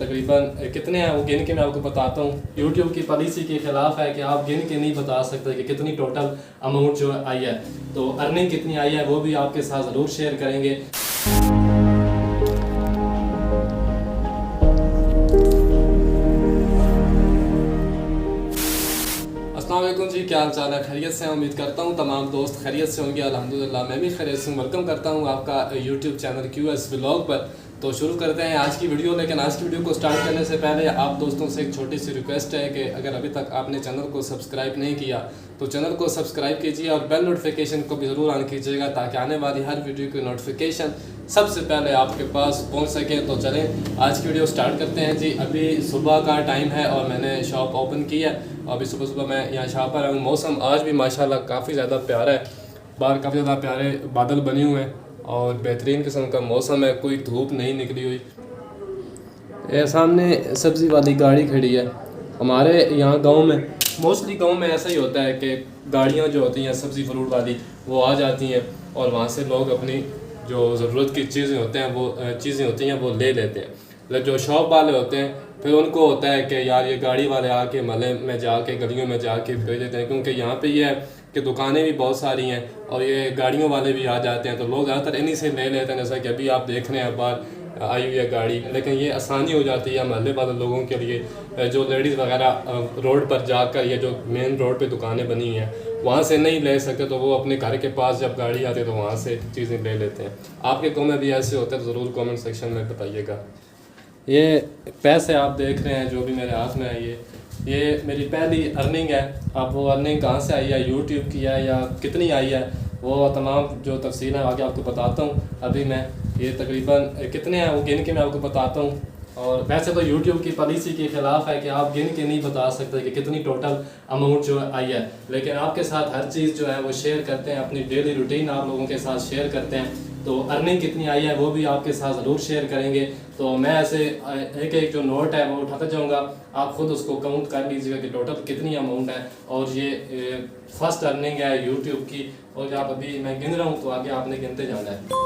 तकरीबन कितने हैं वो गिन के मैं आपको बताता हूँ। यूट्यूब की पॉलिसी के ख़िलाफ़ है कि आप गिन के नहीं बता सकते कि कितनी टोटल अमाउंट जो आई है, तो अर्निंग कितनी आई है वो भी आपके साथ ज़रूर शेयर करेंगे। अस्सलाम वालेकुम जी, क्या हाल चाल है? खैरियत से? उम्मीद करता हूँ तमाम दोस्त खैरियत से होंगे। अल्हम्दुलिल्लाह मैं भी खैरियत से हूँ। वेलकम करता हूँ आपका यूट्यूब चैनल QS व्लॉग पर। तो शुरू करते हैं आज की वीडियो। लेकिन आज की वीडियो को स्टार्ट करने से पहले आप दोस्तों से एक छोटी सी रिक्वेस्ट है कि अगर अभी तक आपने चैनल को सब्सक्राइब नहीं किया तो चैनल को सब्सक्राइब कीजिए और बेल नोटिफिकेशन को भी ज़रूर ऑन कीजिएगा ताकि आने वाली हर वीडियो की नोटिफिकेशन सबसे पहले आपके पास पहुंच सके। तो चलें आज की वीडियो स्टार्ट करते हैं जी। अभी सुबह का टाइम है और मैंने शॉप ओपन की है। अभी सुबह सुबह मैं यहाँ शॉप पर हूँ। मौसम आज भी माशाल्लाह काफ़ी ज़्यादा प्यारा है। बाहर काफ़ी ज़्यादा प्यारे बादल बने हुए हैं और बेहतरीन किस्म का मौसम है, कोई धूप नहीं निकली हुई। ये सामने सब्ज़ी वाली गाड़ी खड़ी है। हमारे यहाँ गांव में मोस्टली गांव में ऐसा ही होता है कि गाड़ियाँ जो होती हैं सब्ज़ी फ्रूट वाली वो आ जाती हैं और वहाँ से लोग अपनी जो ज़रूरत की चीज़ें होती हैं वो ले लेते हैं। मतलब जो शॉप वाले होते हैं फिर उनको होता है कि यार ये गाड़ी वाले आके महल्ले में जाके गलियों में जाके भेज देते हैं, क्योंकि यहाँ पे ये है कि दुकानें भी बहुत सारी हैं और ये गाड़ियों वाले भी आ जाते हैं, तो लोग ज़्यादातर इन्हीं से ले लेते हैं। जैसा कि अभी आप देख रहे हैं बाहर आई हुई है गाड़ी। लेकिन ये आसानी हो जाती है महल्ले वाले लोगों के लिए, जो लेडीज़ वगैरह रोड पर जाकर ये जो मेन रोड पे दुकानें बनी हैं वहाँ से नहीं ले सकते, तो वो अपने घर के पास जब गाड़ी आती है तो वहाँ से चीज़ें ले लेते हैं। आपके गाँव में भी ऐसे होते हैं तो ज़रूर कमेंट सेक्शन में बताइएगा। ये पैसे आप देख रहे हैं जो भी मेरे हाथ में है, ये मेरी पहली अर्निंग है। अब वो अर्निंग कहाँ से आई है, यूट्यूब की है या कितनी आई है, वो तमाम जो तफसील है आगे आपको बताता हूँ। अभी मैं ये तकरीबन कितने हैं वो गिन के मैं आपको बताता हूँ। और वैसे तो यूट्यूब की पॉलिसी के ख़िलाफ़ है कि आप गिन के नहीं बता सकते कि कितनी टोटल अमाउंट जो आई है, लेकिन आपके साथ हर चीज़ जो है वो शेयर करते हैं, अपनी डेली रूटीन आप लोगों के साथ शेयर करते हैं। तो अर्निंग कितनी आई है वो भी आपके साथ ज़रूर शेयर करेंगे। तो मैं ऐसे एक एक जो नोट है वो उठाता जाऊँगा, आप ख़ुद उसको काउंट कर लीजिएगा कि टोटल कितनी अमाउंट है। और ये फर्स्ट अर्निंग है यूट्यूब की, और जब अभी मैं गिन रहा हूँ तो आगे आपने गिनते जाना है।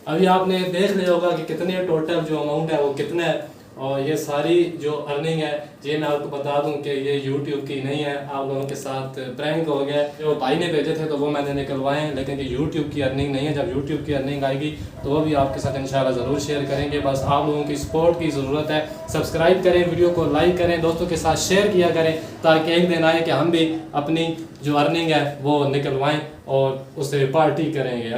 अभी आपने देख लिया होगा कि कितने टोटल जो अमाउंट है वो कितना है। और ये सारी जो अर्निंग है ये मैं आपको बता दूं कि ये यूट्यूब की नहीं है, आप लोगों के साथ प्रैंक हो गया। जो भाई ने भेजे थे तो वो मैंने निकलवाए हैं, लेकिन ये यूट्यूब की अर्निंग नहीं है। जब यूट्यूब की अर्निंग आएगी तो वो भी आपके साथ इंशाल्लाह ज़रूर शेयर करेंगे। बस आप लोगों की सपोर्ट की ज़रूरत है। सब्सक्राइब करें, वीडियो को लाइक करें, दोस्तों के साथ शेयर किया करें, ताकि एक दिन आए कि हम भी अपनी जो अर्निंग है वो निकलवाएँ और उससे पार्टी करेंगे।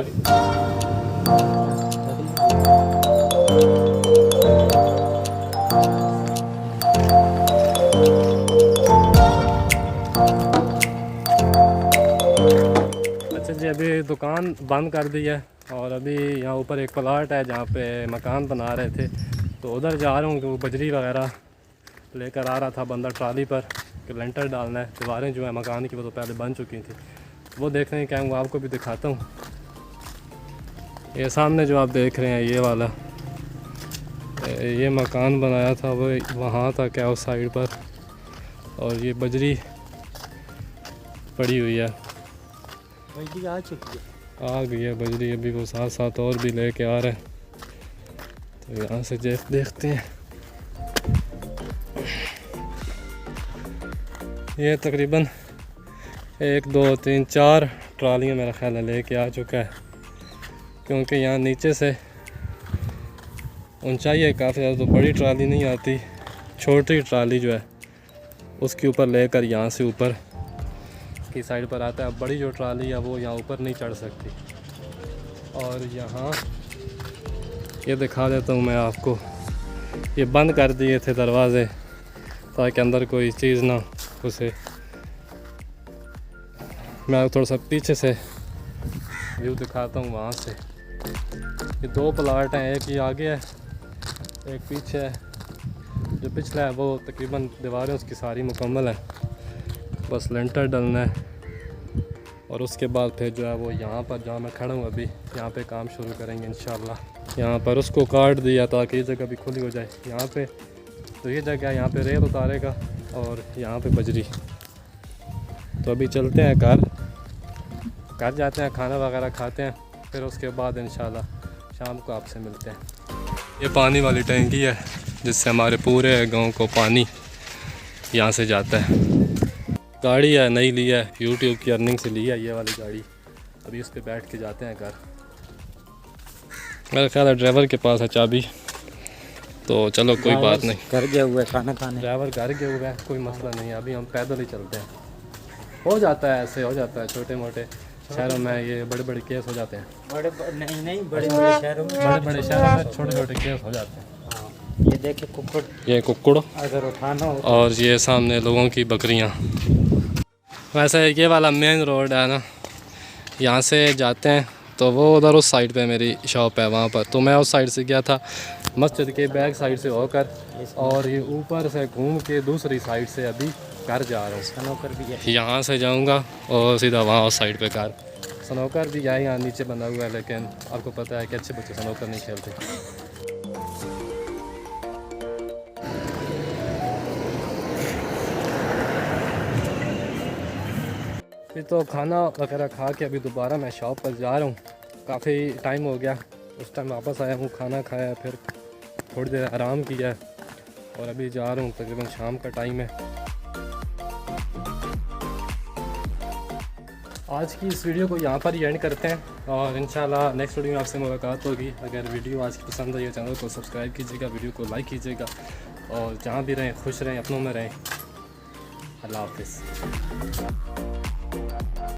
अच्छा जी, अभी दुकान बंद कर दी है और अभी यहाँ ऊपर एक प्लाट है जहाँ पे मकान बना रहे थे, तो उधर जा रहा हूँ। तो बजरी वगैरह लेकर आ रहा था बंदा ट्राली पर कि लेंटर डालना है। दीवारें जो है मकान की वो तो पहले बन चुकी थी, वो देखने के क्या वो आपको भी दिखाता हूँ। ये सामने जो आप देख रहे हैं ये वाला ये मकान बनाया था वो वहाँ तक है उस साइड पर, और ये बजरी पड़ी हुई है। बजरी आ चुकी है, आ गई है बजरी। अभी वो साथ साथ और भी लेके आ रहे हैं, तो यहाँ से देखते हैं। ये तकरीबन 1 2 3 4 ट्रालियाँ मेरा ख्याल है लेके आ चुका है, क्योंकि यहाँ नीचे से ऊंचाई है काफ़ी ज़्यादा, तो बड़ी ट्राली नहीं आती। छोटी ट्राली जो है उसके ऊपर लेकर यहाँ से ऊपर की साइड पर आता है। बड़ी जो ट्राली है वो यहाँ ऊपर नहीं चढ़ सकती। और यहाँ ये दिखा देता हूँ मैं आपको, ये बंद कर दिए थे दरवाज़े ताकि अंदर कोई चीज़ ना घुसे। मैं थोड़ा सा पीछे से व्यू दिखाता हूँ वहाँ से। ये 2 प्लाट हैं, एक ही आगे है एक पीछे है। जो पिछला है वो तकरीबन दीवारें उसकी सारी मुकम्मल है, बस लेंटर डलना है। और उसके बाद फिर जो है वो यहाँ पर जहाँ मैं खड़ा हूँ अभी यहाँ पे काम शुरू करेंगे इंशाल्लाह। यहाँ पर उसको काट दिया ताकि ये जगह भी खुली हो जाए। यहाँ पे तो ये जगह है, यहाँ पे रेत उतारेगा और यहाँ पे बजरी। तो अभी चलते हैं घर जाते हैं, खाना वगैरह खाते हैं, फिर उसके बाद इंशाल्लाह शाम को आपसे मिलते हैं। ये पानी वाली टैंकी है जिससे हमारे पूरे गांव को पानी यहाँ से जाता है। गाड़ी है नई ली है, यूट्यूब की अर्निंग से ली है ये वाली गाड़ी। अभी उस पर बैठ के जाते हैं घर। मेरा ख्याल है ड्राइवर के पास है चाबी, तो चलो कोई बात नहीं। घर गया हुआ है खाना खाने। ड्राइवर घर गया हुआ है, कोई मसला नहीं है। अभी हम पैदल ही चलते हैं। हो जाता है, ऐसे हो जाता है, छोटे मोटे शहरों में ये बड़े बड़े केस हो जाते हैं। बड़े बड़े शहरों में छोटे छोटे केस हो जाते हैं। ये देखे कुक्कुड़, ये कुक्कुड़ अगर उठाना हो और ये सामने लोगों की बकरियां। वैसे ये वाला मेन रोड है ना, यहाँ से जाते हैं तो वो उधर उस साइड पे मेरी शॉप है वहाँ पर। तो मैं उस साइड से गया था मस्जिद के बैक साइड से होकर, और ये ऊपर से घूम के दूसरी साइड से अभी घर जा रहा हूँ। स्नोकर भी है, यहाँ से जाऊँगा और सीधा वहाँ उस साइड पे घर। स्नोकर भी है यहाँ नीचे बना हुआ है, लेकिन आपको पता है कि अच्छे बच्चे स्नोकर नहीं खेलते। फिर तो खाना वगैरह खा के अभी दोबारा मैं शॉप पर जा रहा हूँ। काफ़ी टाइम हो गया, उस टाइम वापस आया हूँ, खाना खाया, फिर थोड़ी देर आराम किया और अभी जा रहा हूँ। तकरीबन शाम का टाइम है। आज की इस वीडियो को यहाँ पर ही एंड करते हैं और इंशाल्लाह नेक्स्ट वीडियो में आपसे मुलाकात होगी। अगर वीडियो आज की पसंद आई है चैनल को सब्सक्राइब कीजिएगा, वीडियो को लाइक कीजिएगा और जहाँ भी रहें खुश रहें, अपनों में रहें। अल्लाह हाफिज़।